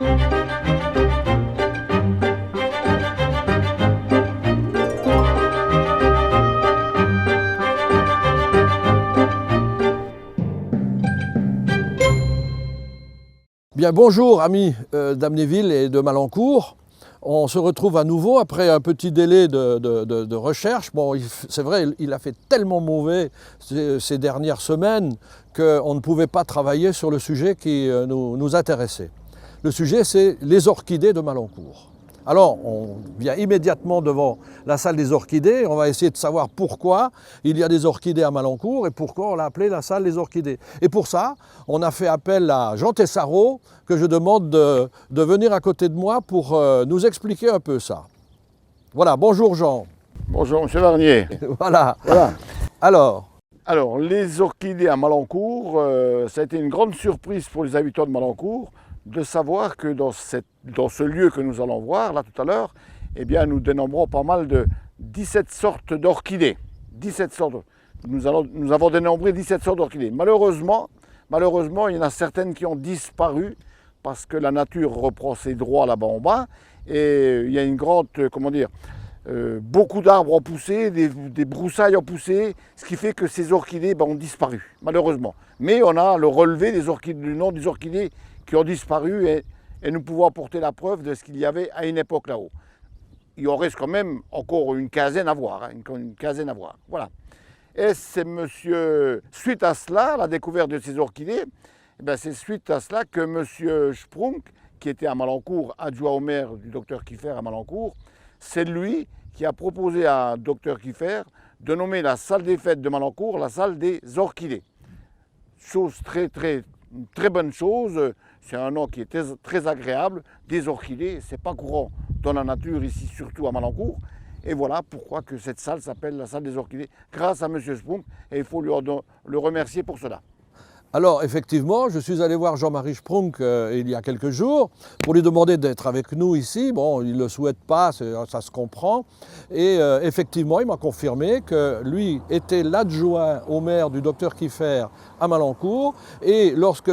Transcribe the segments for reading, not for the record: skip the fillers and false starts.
Bien, bonjour amis d'Amnéville et de Malancourt. On se retrouve à nouveau après un petit délai de recherche. Bon, c'est vrai, il a fait tellement mauvais ces dernières semaines qu'on ne pouvait pas travailler sur le sujet qui nous intéressait. Le sujet, c'est les orchidées de Malancourt. Alors, on vient immédiatement devant la salle des orchidées. On va essayer de savoir pourquoi il y a des orchidées à Malancourt et pourquoi on l'a appelé la salle des orchidées. Et pour ça, on a fait appel à Jean Tessaro, que je demande de venir à côté de moi pour nous expliquer un peu ça. Voilà, bonjour Jean. Bonjour Monsieur Varnier. Voilà. Alors, les orchidées à Malancourt, ça a été une grande surprise pour les habitants de Malancourt de savoir que dans ce lieu que nous allons voir là tout à l'heure, eh bien, nous dénombrons pas mal de 17 sortes d'orchidées. 17 sortes. Nous avons dénombré 17 sortes d'orchidées. Malheureusement, il y en a certaines qui ont disparu parce que la nature reprend ses droits là-bas en bas. Et il y a une grande, beaucoup d'arbres ont poussé, des broussailles ont poussé, ce qui fait que ces orchidées ont disparu, malheureusement. Mais on a le relevé des orchidées, du nom des orchidées qui ont disparu et nous pouvons apporter la preuve de ce qu'il y avait à une époque là-haut. Il en reste quand même encore une quinzaine à voir, une quinzaine à voir. Voilà. Et c'est suite à cela, la découverte de ces orchidées, c'est suite à cela que M. Sprunk, qui était à Malancourt, adjoint au maire du docteur Kiefer à Malancourt, c'est lui qui a proposé à docteur Kiefer de nommer la salle des fêtes de Malancourt la salle des orchidées. Chose très bonne chose, c'est un nom qui est très agréable, des orchidées, c'est pas courant dans la nature ici, surtout à Malancourt. Et voilà pourquoi que cette salle s'appelle la salle des orchidées, grâce à M. Sprunk, et il faut le remercier pour cela. Alors effectivement, je suis allé voir Jean-Marie Sprunk il y a quelques jours pour lui demander d'être avec nous ici. Bon, il ne le souhaite pas, ça se comprend. Et effectivement, il m'a confirmé que lui était l'adjoint au maire du docteur Kiefer à Malancourt. Et lorsque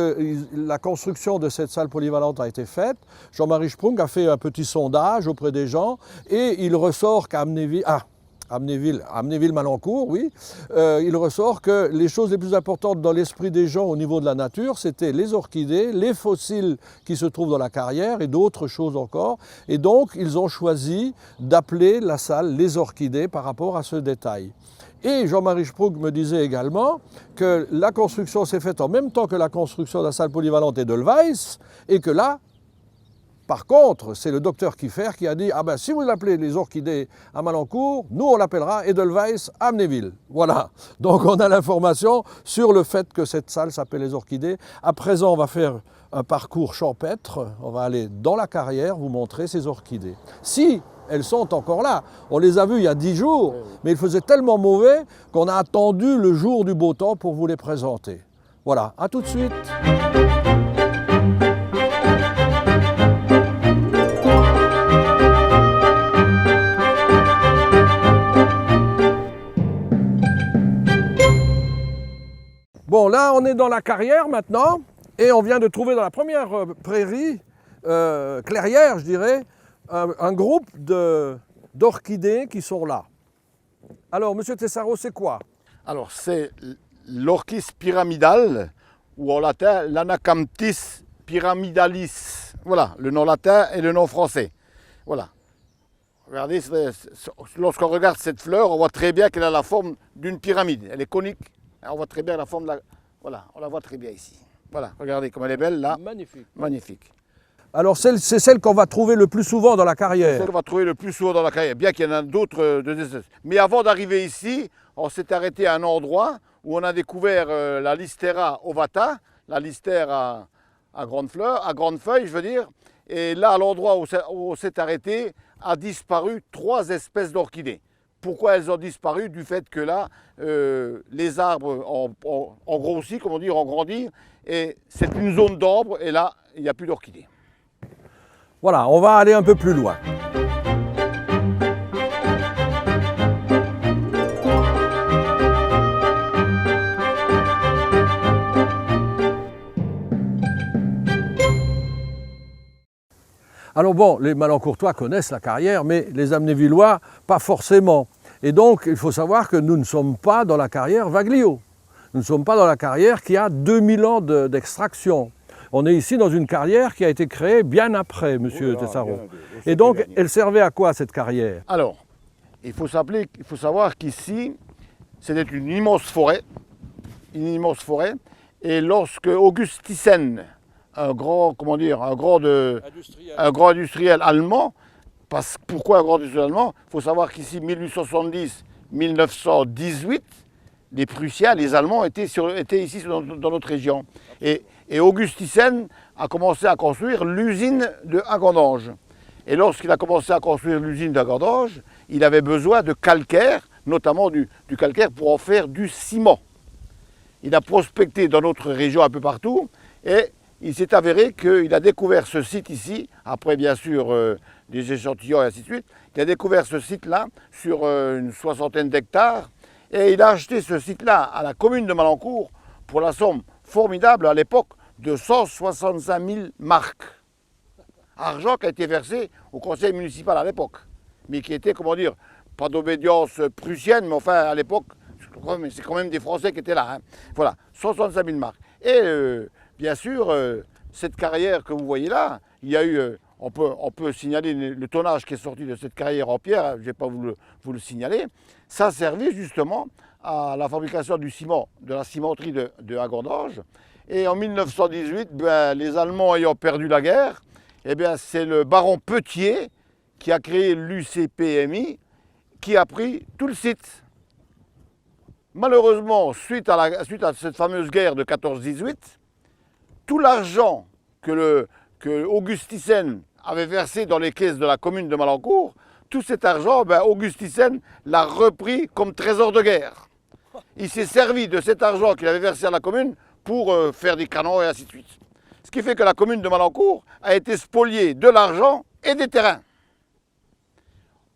la construction de cette salle polyvalente a été faite, Jean-Marie Sprunk a fait un petit sondage auprès des gens et il ressort qu'à Amnéville-Malancourt, oui, il ressort que les choses les plus importantes dans l'esprit des gens au niveau de la nature, c'était les orchidées, les fossiles qui se trouvent dans la carrière et d'autres choses encore. Et donc, ils ont choisi d'appeler la salle les orchidées par rapport à ce détail. Et Jean-Marie Sprunk me disait également que la construction s'est faite en même temps que la construction de la salle polyvalente Edelweiss et que là, par contre, c'est le docteur Kiefer qui a dit « Ah ben si vous l'appelez les orchidées à Malancourt, nous on l'appellera Edelweiss à Amnéville. » Voilà, donc on a l'information sur le fait que cette salle s'appelle les orchidées. À présent, on va faire un parcours champêtre, on va aller dans la carrière vous montrer ces orchidées. Si elles sont encore là, on les a vues il y a 10 jours, mais il faisait tellement mauvais qu'on a attendu le jour du beau temps pour vous les présenter. Voilà, à tout de suite. Bon, là, on est dans la carrière maintenant, et on vient de trouver dans la première prairie, clairière, je dirais, un groupe d'orchidées qui sont là. Alors, Monsieur Tessaro, c'est quoi? Alors, c'est l'orchis pyramidale, ou en latin, l'Anacamptis pyramidalis. Voilà, le nom latin et le nom français. Voilà. Regardez, lorsqu'on regarde cette fleur, on voit très bien qu'elle a la forme d'une pyramide. Elle est conique. On voit très bien la forme de la... Voilà, on la voit très bien ici. Voilà, regardez comme elle est belle là. Magnifique. Magnifique. Alors c'est celle qu'on va trouver le plus souvent dans la carrière. Celle qu'on va trouver le plus souvent dans la carrière, bien qu'il y en a d'autres espèces. Mais avant d'arriver ici, on s'est arrêté à un endroit où on a découvert la Listera ovata, la listère à grande feuille, je veux dire. Et là, à l'endroit où on s'est arrêté, a disparu 3 espèces d'orchidées. Pourquoi elles ont disparu? Du fait que là, les arbres ont grossi, comme on dit, ont grandi, et c'est une zone d'ombre, et là, il n'y a plus d'orchidées. Voilà, on va aller un peu plus loin. Alors bon, les Malencourtois connaissent la carrière, mais les Amnévillois, pas forcément. Et donc, il faut savoir que nous ne sommes pas dans la carrière Vaglio. Nous ne sommes pas dans la carrière qui a 2000 ans d'extraction. On est ici dans une carrière qui a été créée bien après, monsieur Tessaro. Et donc, elle servait à quoi, cette carrière? Alors, il faut savoir qu'ici, c'était une immense forêt. Et lorsque August Thyssen, un grand industriel allemand, pourquoi un grand industriel allemand? Il faut savoir qu'ici, 1870-1918, les Prussiens, les Allemands étaient ici dans notre région. Et August Thyssen a commencé à construire l'usine de Hagondange. Et lorsqu'il a commencé à construire l'usine d'Hagondange, il avait besoin de calcaire, notamment du calcaire pour en faire du ciment. Il a prospecté dans notre région un peu partout et il s'est avéré qu'il a découvert ce site ici, après bien sûr des échantillons et ainsi de suite. Il a découvert ce site-là sur une soixantaine d'hectares et il a acheté ce site-là à la commune de Malancourt pour la somme formidable à l'époque de 165 000 marks. Argent qui a été versé au conseil municipal à l'époque, mais qui était, comment dire, pas d'obédience prussienne, mais enfin à l'époque, c'est quand même des Français qui étaient là. Hein. Voilà, 165 000 marks. Et bien sûr, cette carrière que vous voyez là, il y a eu, on peut signaler le tonnage qui est sorti de cette carrière en pierre, je ne vais pas vous le signaler, ça servait justement à la fabrication du ciment, de la cimenterie de Hagondange. Et en 1918, les Allemands ayant perdu la guerre, eh bien, c'est le baron Petier qui a créé l'UCPMI, qui a pris tout le site. Malheureusement, suite à cette fameuse guerre de 14-18, tout l'argent que August Thyssen avait versé dans les caisses de la commune de Malancourt, tout cet argent, August Thyssen l'a repris comme trésor de guerre. Il s'est servi de cet argent qu'il avait versé à la commune pour faire des canons et ainsi de suite. Ce qui fait que la commune de Malancourt a été spoliée de l'argent et des terrains.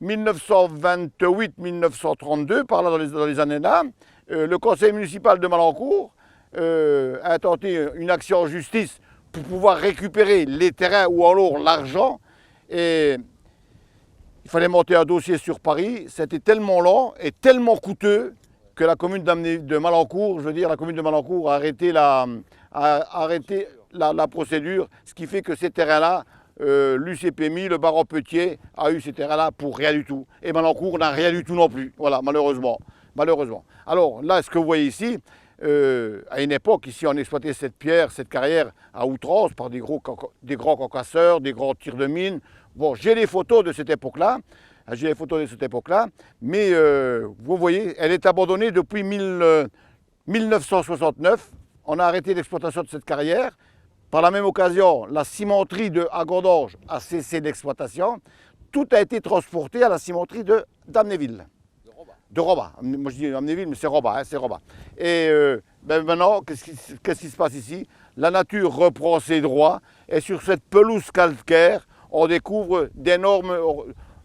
1928-1932, par là dans les années-là, le conseil municipal de Malancourt a tenté une action en justice pour pouvoir récupérer les terrains ou alors l'argent. Et il fallait monter un dossier sur Paris. C'était tellement lent et tellement coûteux que la commune de Malancourt, la commune de Malancourt a arrêté la procédure, ce qui fait que ces terrains-là, l'UCPMI, le baron Petier, a eu ces terrains-là pour rien du tout. Et Malancourt n'a rien du tout non plus, voilà, malheureusement. Alors là, ce que vous voyez ici, à une époque, ici, on exploitait cette pierre, cette carrière à outrance par des grands concasseurs, des grands tirs de mine. Bon, j'ai les photos de cette époque-là, mais vous voyez, elle est abandonnée depuis 1969. On a arrêté l'exploitation de cette carrière. Par la même occasion, la cimenterie de Hagondange a cessé d'exploitation. Tout a été transporté à la cimenterie d'Amnéville. De Roba. Moi je dis Amnéville, mais c'est Roba. Hein, c'est Roba. Et maintenant, qu'est-ce qui se passe ici? La nature reprend ses droits et sur cette pelouse calcaire, on découvre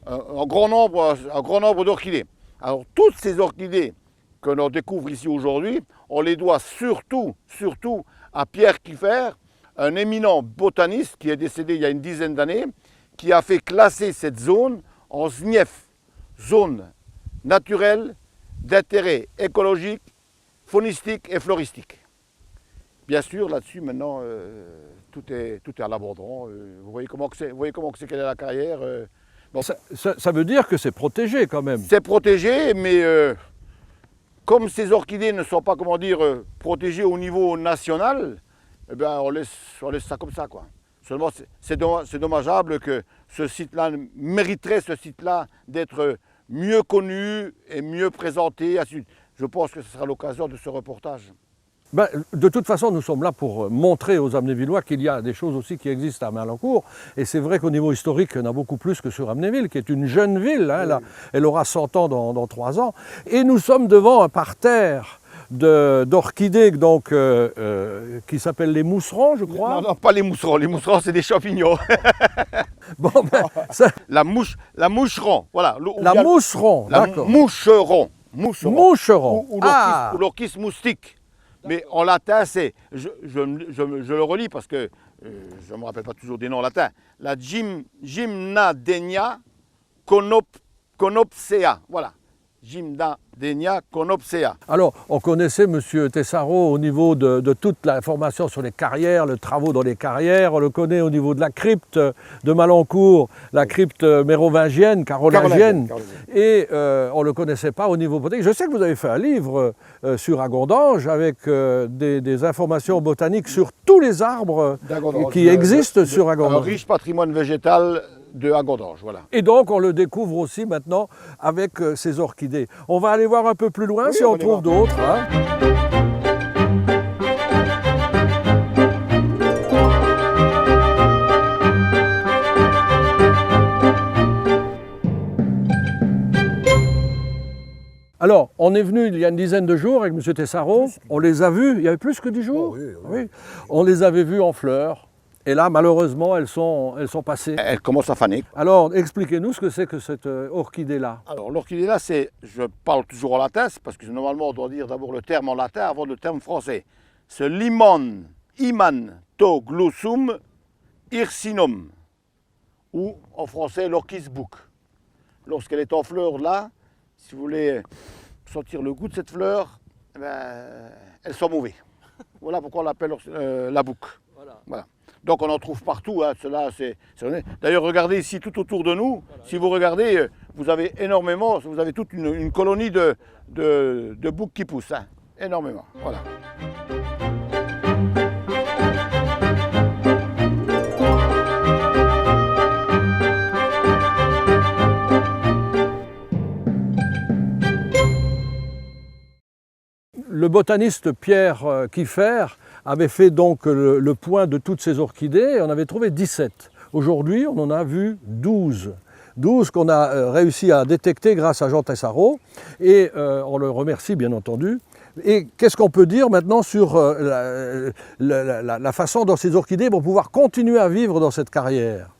un grand nombre d'orchidées. Alors toutes ces orchidées que l'on découvre ici aujourd'hui, on les doit surtout à Pierre Kieffer, un éminent botaniste qui est décédé il y a une dizaine d'années, qui a fait classer cette zone en SNIEF, zone naturelle d'intérêt écologique, faunistique et floristique. Bien sûr, là-dessus, maintenant, tout est à l'abandon. Vous voyez comment c'est quelle est la carrière. Bon. Ça veut dire que c'est protégé quand même. C'est protégé, mais comme ces orchidées ne sont pas, protégées au niveau national, eh bien, on laisse ça comme ça, quoi. Seulement, c'est dommageable que ce site-là mériterait d'être mieux connu et mieux présenté. Je pense que ce sera l'occasion de ce reportage. De toute façon, nous sommes là pour montrer aux Amnévillois qu'il y a des choses aussi qui existent à Malancourt. Et c'est vrai qu'au niveau historique, il y en a beaucoup plus que sur Amnéville, qui est une jeune ville. Hein, là, elle aura 100 ans dans 3 ans. Et nous sommes devant un parterre d'orchidées qui s'appellent les mousserons, je crois. Non, pas les mousserons. Les mousserons, c'est des champignons. La moucheron, voilà. La mousseron, d'accord. Moucheron. Moucheron. Ou l'orchis moustique. Mais en latin, c'est, je le relis parce que je ne me rappelle pas toujours des noms latins, la Gymnadenia conopsea. Voilà. Gymnadenia conopsea. Alors, on connaissait M. Tessaro au niveau de toute l'information sur les carrières, les travaux dans les carrières. On le connaît au niveau de la crypte de Malancourt, la crypte mérovingienne, carolingienne. Et on ne le connaissait pas au niveau botanique. Je sais que vous avez fait un livre sur Agondange avec des informations botaniques sur tous les arbres qui existent sur Agondange. Un riche patrimoine végétal de Agondange, voilà. Et donc on le découvre aussi maintenant avec ces orchidées. On va aller voir un peu plus loin si on trouve d'autres. Hein. Alors, on est venu il y a une dizaine de jours avec M. Tessaro. On les a vus, il y avait plus que 10 jours. Oh, oui. Oui. On les avait vus en fleurs. Et là, malheureusement, elles sont passées. Elle commence à faner. Alors, expliquez-nous ce que c'est que cette orchidée-là. Alors, l'orchidée-là, je parle toujours en latin, parce que normalement, on doit dire d'abord le terme en latin avant le terme français. C'est Limon imantoglossum hirsinum, ou en français l'orchis bouc. Lorsqu'elle est en fleur là, si vous voulez sentir le goût de cette fleur, eh ben, elle sent mauvais. Voilà pourquoi on l'appelle la bouc. Voilà. Donc on en trouve partout, hein. D'ailleurs regardez ici tout autour de nous, si vous regardez, vous avez énormément, vous avez toute une colonie de boucs qui poussent, hein. Énormément, voilà. Le botaniste Pierre Kieffer avait fait donc le point de toutes ces orchidées et on avait trouvé 17. Aujourd'hui, on en a vu 12. 12 qu'on a réussi à détecter grâce à Jean Tessaro et on le remercie bien entendu. Et qu'est-ce qu'on peut dire maintenant sur la façon dont ces orchidées vont pouvoir continuer à vivre dans cette carrière?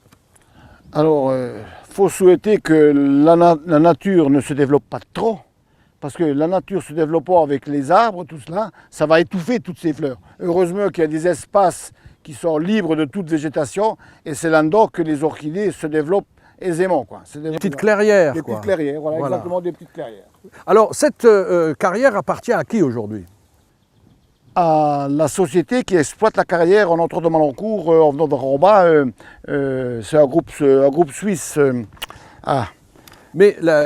Alors, faut souhaiter que la nature ne se développe pas trop. Parce que la nature se développant avec les arbres, tout cela, ça va étouffer toutes ces fleurs. Heureusement qu'il y a des espaces qui sont libres de toute végétation, et c'est là-dedans que les orchidées se développent aisément. Des petites clairières. Des petites clairières, voilà, exactement des petites clairières. Alors, cette carrière appartient à qui aujourd'hui? À la société qui exploite la carrière en entrant de Malancourt, en venant de Rambas. C'est un groupe suisse.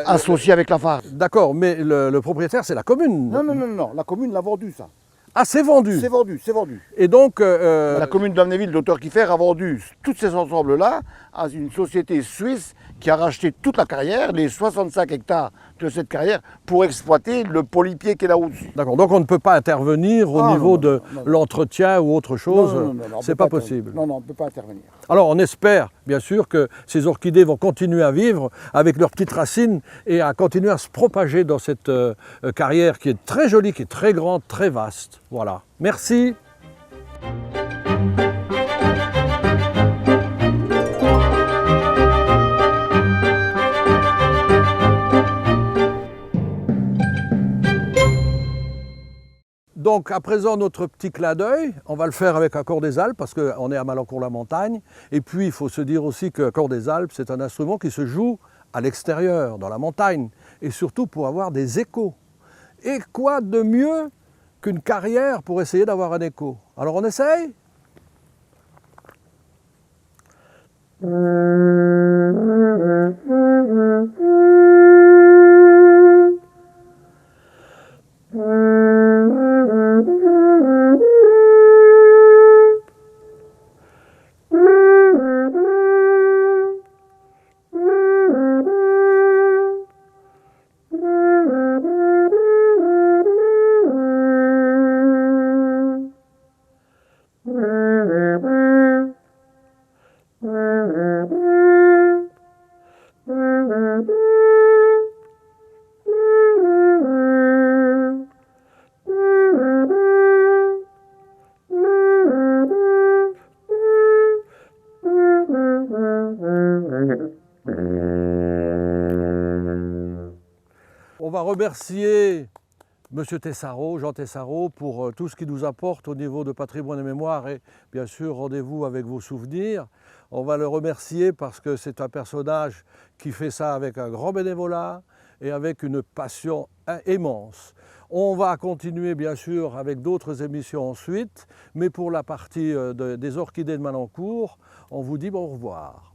Associé avec la phare. D'accord, mais le propriétaire, c'est la commune. Non, la commune l'a vendu, ça. Ah, c'est vendu? C'est vendu. Et donc... La commune d'Amnéville, l'auteur Kieffer, a vendu tous ces ensembles-là à une société suisse qui a racheté toute la carrière, les 65 hectares de cette carrière, pour exploiter le polypier qui est là au-dessus. D'accord, donc on ne peut pas intervenir au niveau de l'entretien ou autre chose. Non, c'est pas possible. Non, on ne peut pas intervenir. Alors on espère bien sûr que ces orchidées vont continuer à vivre avec leurs petites racines et à continuer à se propager dans cette carrière qui est très jolie, qui est très grande, très vaste. Voilà. Merci. Donc à présent notre petit clin d'œil, on va le faire avec Accord des Alpes parce qu'on est à Malancourt-la-Montagne. Et puis il faut se dire aussi que Accord des Alpes c'est un instrument qui se joue à l'extérieur, dans la montagne, et surtout pour avoir des échos. Et quoi de mieux qu'une carrière pour essayer d'avoir un écho? Alors on essaye? On va remercier Monsieur Tessaro, Jean Tessaro, pour tout ce qu'il nous apporte au niveau de patrimoine et mémoire et bien sûr rendez-vous avec vos souvenirs. On va le remercier parce que c'est un personnage qui fait ça avec un grand bénévolat et avec une passion immense. On va continuer bien sûr avec d'autres émissions ensuite, mais pour la partie des orchidées de Malancourt, on vous dit au revoir.